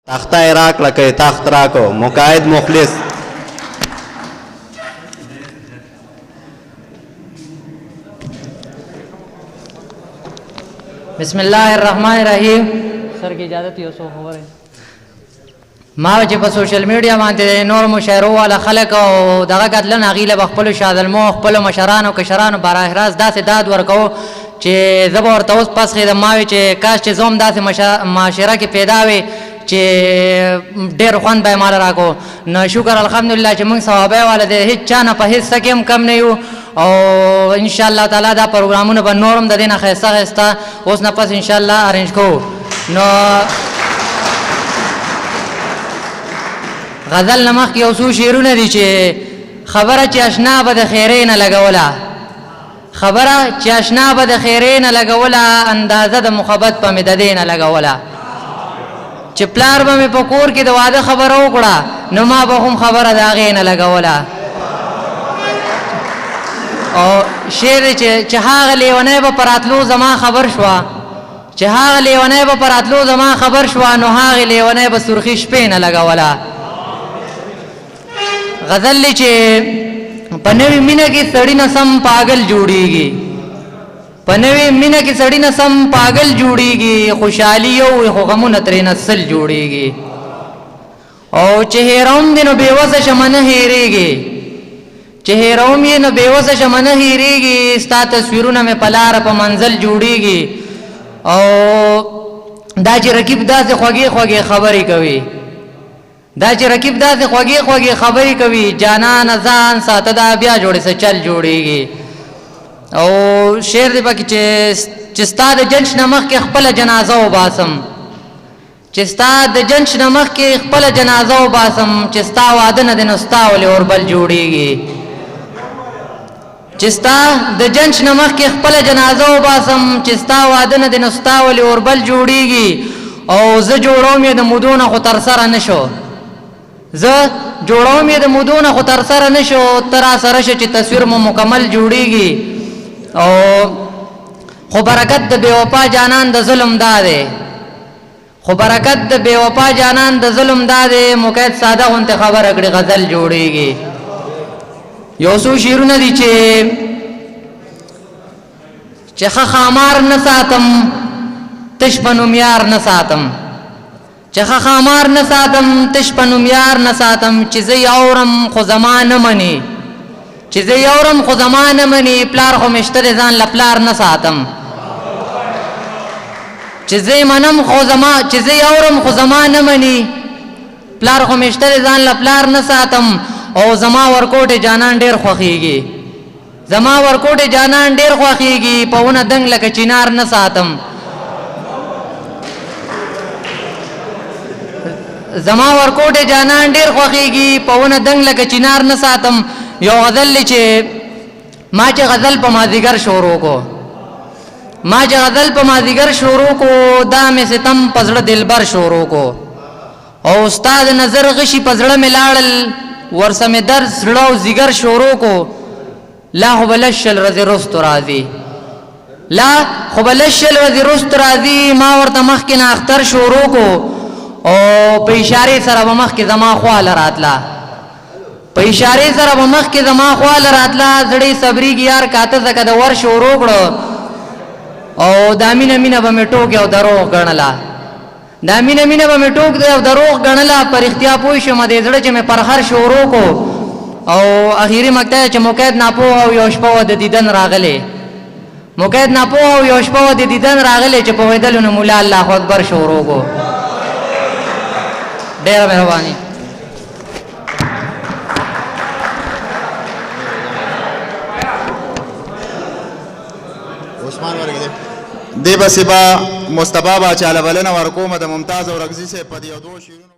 تخته راکړه که تخت راکو مقاید مخلص بسم الله الرحمن الرحیم. سر کی اجازت یو څو خبره ما چې په سوشل میډیا باندې نور مشاعرو والا خلک او دغه کتل ناغیله بخپل شادلمو خپل مشرانو کشرانو براه راز داسې داد ورکو چې زبر ورته اوس پس خې د ماوي چې کاش چې زوم داسې معاشره کې پیدا وي چې ډېر خوند به مال راکو. نو شکر الحمدلله چې موږ ثوابه والا د هیڅ چا نه په هیڅ څه کې هم کم نه یو او ان شاء الله تعالی دا پروګرامونه به نورم د دې نه ښایسته ښایسته اوس نه پس ان شاء الله ارینج کوو. نو غزل نمخ کې یو څو شعرونه دي چې خبره چې اشنا به د خیرې نه لګوله خبره چې اشنا به د خیرې نه لګوله اندازه د محبت په مې د دې نه لګوله چې پلار به مې په کور کې د واده خبره وکړه نو ما به هم خبره د هغې نه لګوله. او شعر چې هغه لیونی به په راتلو زما خبر شوه چې هغه لیونی به په راتلو زما خبر شوه نو هغې لیونی به سرخي شپې نه لګوله. غزل دی چې په نوې مینه کې سړی نه سم پاگل جوړیږي په نوې مینه کې سړی نه سم پاگل جوړیږي خوشحالي یو خو غمونه ترې نه سل جوړیږي او چې هیروم دی نو بېوسه شمه نه هېرېږي چې هیروم یې نو بېوسه شمه نه هېرېږي ستا تصویرونه مې په لاره په منزل جوړیږي او دا چې رقیب داسې خوږې خوږې خبرې کوي دا چې رقیب داسې خوږې خوږې خبرې کوي جانان ځان ساته دا بیا جوړې څه چل جوړیږي. او شعر دی پکې چې ستا د جنش نه مخکې خپله جنازه وباسم چې ستا د جنش نه مخکې خپله جنازه وباسم چې ستا واده نه دی نو ستا ولې اوربل جوړیږي چې ستا د جنش نه مخکې خپله جنازه وباسم چې ستا واده نه دی نو ستا ولې اوربل جوړیږي او زه جوړوم یې د مودو نه خو تر سره نه شو زه جوړوم یې د مودو نه خو تر سره نه شو ته را سره شه چې تصویر مو مکمل جوړیږي. او خو برکت د بې وفا جانان د ظلم دا دی خو برکت د بې وفا جانان د ظلم دا دی مقید ساده غونتې خبره کړي غزل جوړیږي. یو څو شعرونه دي چې ښه ښامار نه ساتم تش په نوم یار نه ساتم چې ښه ښامار نه ساتم تش په نوم یار نه ساتم چې زه یې اورم خو زما نه مني چې زه یې اورم خو زما نه مني پلار خو مې شته دی ځان له پلار نه ساتم چې زه یې منم خو چې زه یې اورم خو زما نه مني پلار خو مې شته دی ځان له پلار نه ساتم او زما ورکوټې جانان ډېر خوښېږي زما ورکوټې جانان ډېر خوښېږي په ونه دنګ لکه چینار نه ساتم زما ورکوټې جانان ډېر خوښېږي په ونه دنګ لکه چینار نه ساتم. یو غزل دی چې ما چې غزل په مازدیګر شروع کو ما چې غزل په مازدیګر شروع کو دا مې ستم په زړه دلبر شروع کو او استاد نظر غشي په زړه مې لاړل ورسه مې درد زړه او ځیګر شروع کو لا خو به لږ شل ورځې رستو راځي لا خو به لږ شل ورځې رستو راځي ما ورته مخکې نه اختر شروع کو او په اشارې سره به مخکې زما خواله راتله په اشارې سره به مخکې زما خواله راتله زړې صبرېږي یار کاته ځکه د ور شروع کړو او دا مینه مینه به مې ټوکې او دروغ ګڼله دا مینه مینه به مې ټوک دی او دروغ ګڼله په رښتیا پوه شم د زړه چې مې پرخر شروع کو او اخري مقطع چې مقید ناپوه او یو شپه وه د دیدن راغلی مقید ناپوه او یو شپه وه د دیدن راغلی چې پوهېدلو نو ملا الله اکبر شروع کو. ډېره مهرباني. دی بسې به مصطفی باچا له بلنه ورکومه د ممتاز او رغزي صاحب په دې یو دوه شعرونو